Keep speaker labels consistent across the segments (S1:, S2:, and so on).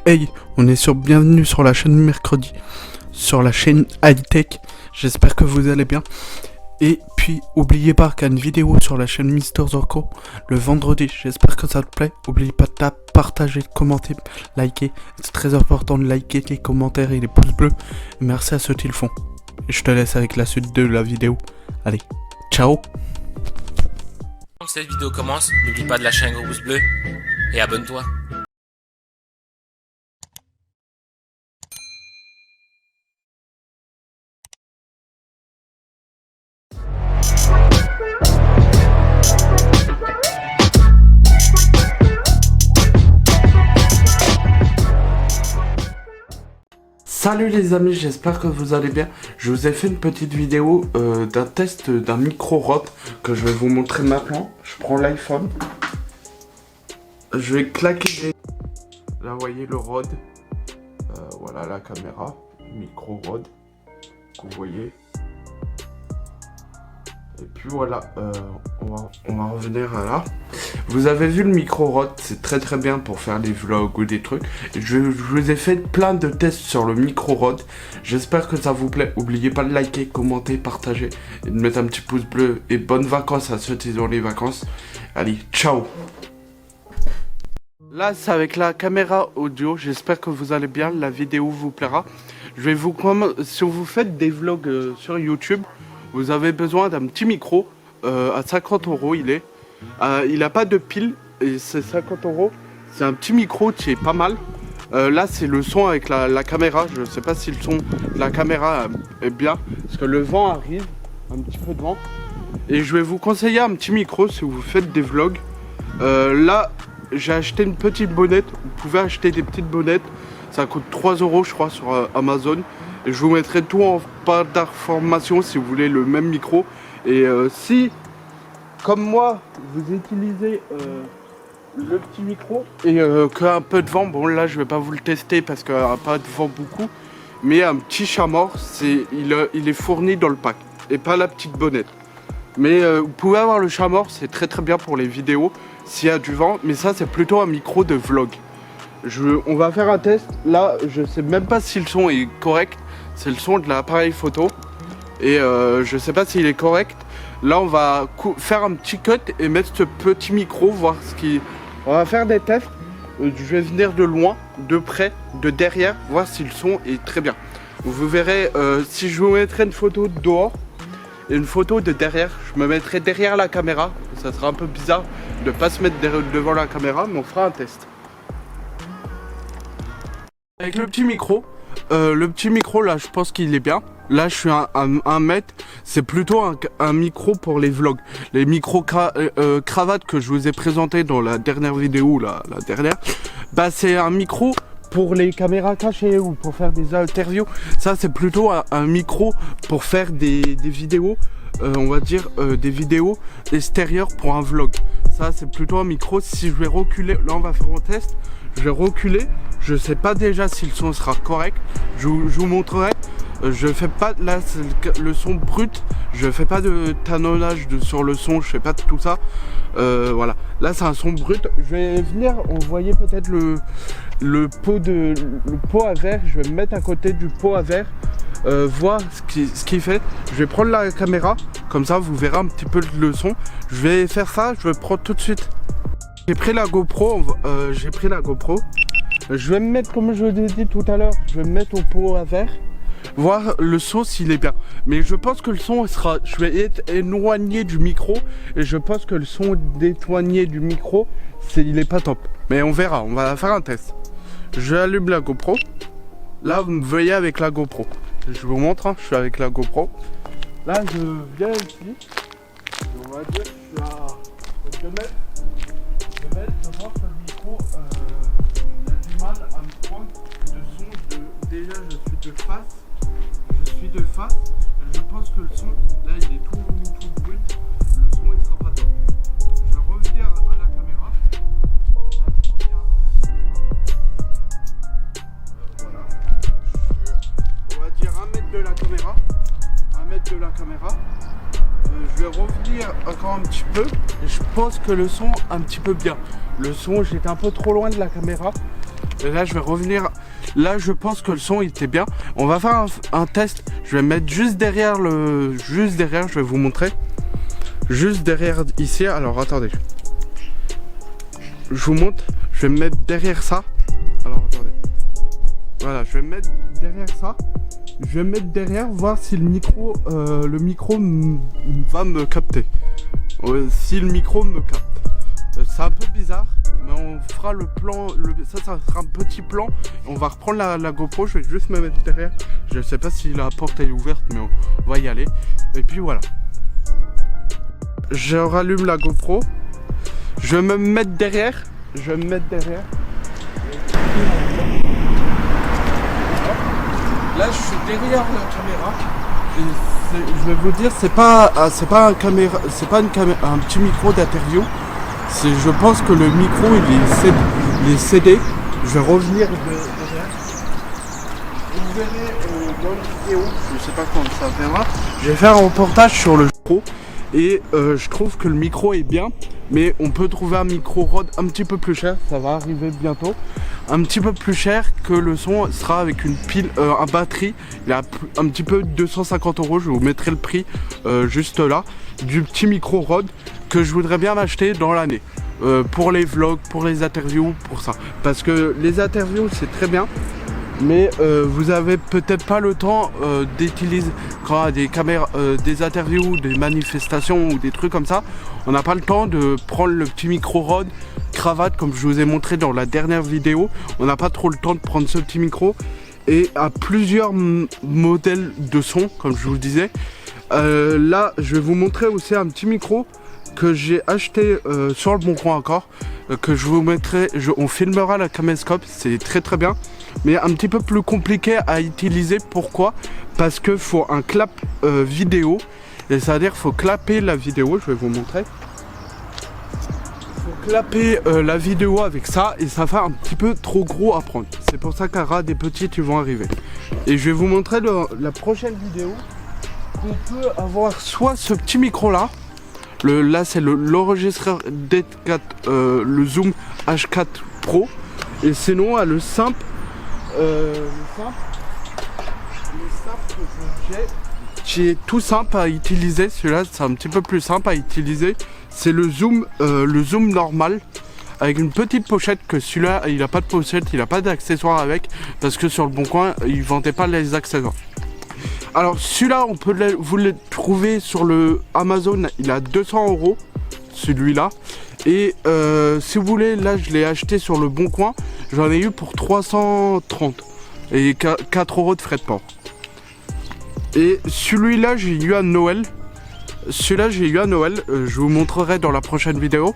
S1: Hey, on est bienvenue sur la chaîne Mercredi, sur la chaîne Hightech. J'espère que vous allez bien. Et puis, oubliez pas qu'il y a une vidéo sur la chaîne Mister Zorko le vendredi. J'espère que ça te plaît. N'oublie pas de partager, de commenter, liker. C'est très important de liker les commentaires et les pouces bleus. Merci à ceux qui le font. Et je te laisse avec la suite de la vidéo. Allez, ciao.
S2: Donc cette vidéo commence, n'oublie pas de lâcher un gros pouce bleu et abonne-toi.
S1: Salut les amis, j'espère que vous allez bien. Je vous ai fait une petite vidéo d'un test d'un micro Rode que je vais vous montrer maintenant. Je prends l'iPhone. Je vais claquer les... Là vous voyez le Rode. Voilà la caméra. Micro Rode. Que vous voyez. Et puis voilà, on va revenir à là. Vous avez vu le micro Rode, c'est très bien pour faire des vlogs ou des trucs. Je vous ai fait plein de tests sur le micro Rode. J'espère que ça vous plaît. N'oubliez pas de liker, commenter, partager et de mettre un petit pouce bleu. Et bonnes vacances à ceux qui ont les vacances. Allez, ciao. Là, c'est avec la caméra audio. J'espère que vous allez bien. La vidéo vous plaira. Je vais vous si vous faites des vlogs sur YouTube, vous avez besoin d'un petit micro. À 50 €, il est. Il n'a pas de pile et c'est 50 €. C'est un petit micro qui est pas mal. Là, c'est le son avec la caméra. Je ne sais pas si le son de la caméra est bien. Parce que le vent arrive, un petit peu de vent. Et je vais vous conseiller un petit micro si vous faites des vlogs. Là, j'ai acheté une petite bonnette. Vous pouvez acheter des petites bonnettes. Ça coûte 3 € je crois sur Amazon. Et je vous mettrai tout en barre d'informations si vous voulez le même micro. Et si, comme moi, vous utilisez le petit micro et qu'un peu de vent, bon là je vais pas vous le tester parce qu'il n'y a pas de vent beaucoup, mais un petit chat-mort, il est fourni dans le pack et pas la petite bonnette. Mais vous pouvez avoir le chat-mort, c'est très bien pour les vidéos s'il y a du vent, mais ça c'est plutôt un micro de vlog. On va faire un test. Là, je sais même pas si le son est correct. C'est le son de l'appareil photo. Et je sais pas s'il est correct. Là, on va faire un petit cut et mettre ce petit micro, voir ce qui... On va faire des tests. Je vais venir de loin, de près, de derrière, voir si le son est très bien. Vous verrez, si je vous mettrai une photo de dehors et une photo de derrière, je me mettrai derrière la caméra. Ça sera un peu bizarre de pas se mettre devant la caméra, mais on fera un test. Avec le petit micro là je pense qu'il est bien. Là je suis à 1 mètre. C'est plutôt un micro pour les vlogs. Les micros cravates que je vous ai présenté dans la dernière vidéo, la dernière, bah c'est un micro pour les caméras cachées ou pour faire des interviews. Ça c'est plutôt un micro pour faire des vidéos, on va dire des vidéos extérieures pour un vlog. Ça c'est plutôt un micro. Si je vais reculer, là on va faire un test. Je vais reculer. Je sais pas déjà si le son sera correct. Je vous montrerai. Je fais pas, là c'est le son brut. Je fais pas de tanonnage sur le son. Je fais pas de tout ça. Voilà. Là c'est un son brut. Je vais venir. On voyait peut-être le pot à verre. Je vais me mettre à côté du pot à verre. Voir ce qu'il fait. Je vais prendre la caméra. Comme ça vous verrez un petit peu le son. Je vais faire ça. Je vais prendre tout de suite. J'ai pris la GoPro. Je vais me mettre, comme je vous ai dit tout à l'heure, je vais me mettre au pot à verre, voir le son s'il est bien. Mais je pense que le son sera, je vais être éloigné du micro et je pense que le son d'éloigné du micro, il est pas top. Mais on verra, on va faire un test. Je allume la GoPro. Là, vous me voyez avec la GoPro. Je vous montre, hein, je suis avec la GoPro. Là, je viens ici. On va dire que je suis à 2 mètres. Je vois que le micro a du mal à me prendre le son de... Déjà je suis de face, je pense que le son, là il est tout brut, le son il sera pas top. Je vais revenir à la caméra. Voilà. On va dire 1 mètre de la caméra. 1 mètre de la caméra. Je vais revenir encore un petit peu. Je pense que le son un petit peu bien. Le son, j'étais un peu trop loin de la caméra. Et là je vais revenir. Là je pense que le son il était bien. On va faire un test. Je vais mettre juste derrière je vais vous montrer. Juste derrière ici. Alors attendez. Je vous montre. Je vais me mettre derrière ça. Alors attendez. Voilà, je vais me mettre derrière ça. Je vais me mettre derrière, voir si le micro va me capter. Si le micro me capte. C'est un peu bizarre, mais on fera le plan. Ça sera un petit plan. On va reprendre la GoPro. Je vais juste me mettre derrière. Je ne sais pas si la porte est ouverte, mais on va y aller. Et puis voilà. Je rallume la GoPro. Je vais me mettre derrière. Là, je suis derrière la caméra. Je vais vous dire, c'est pas un petit micro d'interview. Je pense que le micro il est CD. Je vais revenir derrière. Vous verrez dans la vidéo, je sais pas quand ça viendra. Je vais faire un reportage sur le micro. Et je trouve que le micro est bien, mais on peut trouver un micro Rode un petit peu plus cher, ça va arriver bientôt. Un petit peu plus cher que le son sera avec une pile, un batterie. Il a un petit peu 250 €, je vous mettrai le prix juste là. Du petit micro Rode que je voudrais bien m'acheter dans l'année. Pour les vlogs, pour les interviews, pour ça. Parce que les interviews c'est très bien. Mais vous avez peut-être pas le temps d'utiliser quand des caméras, des interviews, des manifestations ou des trucs comme ça. On n'a pas le temps de prendre le petit micro Rode cravate comme je vous ai montré dans la dernière vidéo. On n'a pas trop le temps de prendre ce petit micro et à plusieurs modèles de son comme je vous le disais. Là je vais vous montrer aussi un petit micro que j'ai acheté sur le Bon Coin encore, que je vous mettrai, on filmera la caméscope, c'est très très bien, mais un petit peu plus compliqué à utiliser. Pourquoi? Parce que faut un clap vidéo, et c'est à dire faut clapper la vidéo, je vais vous montrer. Faut clapper la vidéo avec ça, et ça fait un petit peu trop gros à prendre. C'est pour ça qu'il y aura des petites qui vont arriver. Et je vais vous montrer la prochaine vidéo qu'on peut avoir soit ce petit micro là. Là c'est l'enregistreur D4, le Zoom H4 Pro, et sinon le simple que j'ai, qui est tout simple à utiliser. Celui-là c'est un petit peu plus simple à utiliser, c'est le Zoom normal avec une petite pochette. Que celui-là il n'a pas de pochette, il n'a pas d'accessoires avec, parce que sur le Bon Coin ils vendaient pas les accessoires. Alors celui-là vous le trouvez sur le Amazon, il a 200 €, celui-là. Et si vous voulez, là je l'ai acheté sur le Bon Coin, j'en ai eu pour 330 et 4 € de frais de port. Et celui-là j'ai eu à Noël. Je vous montrerai dans la prochaine vidéo.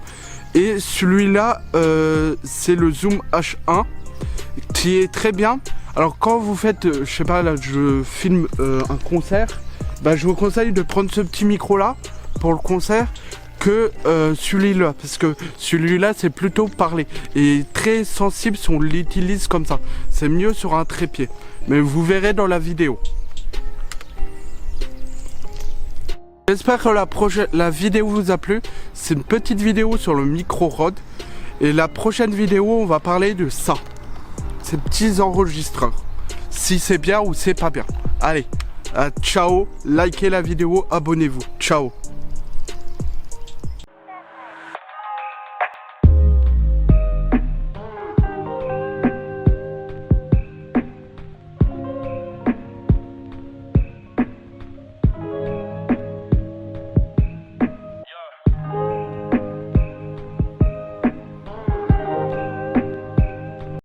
S1: Et celui-là c'est le Zoom H1 qui est très bien. Alors quand vous faites, je sais pas, là je filme un concert, bah, je vous conseille de prendre ce petit micro là pour le concert que celui-là, parce que celui-là c'est plutôt parler et très sensible si on l'utilise comme ça. C'est mieux sur un trépied, mais vous verrez dans la vidéo. J'espère que la vidéo vous a plu. C'est une petite vidéo sur le micro Rode, et la prochaine vidéo on va parler de ça. Ces petits enregistreurs, si c'est bien ou c'est pas bien. Allez, ciao, likez la vidéo, abonnez-vous, ciao.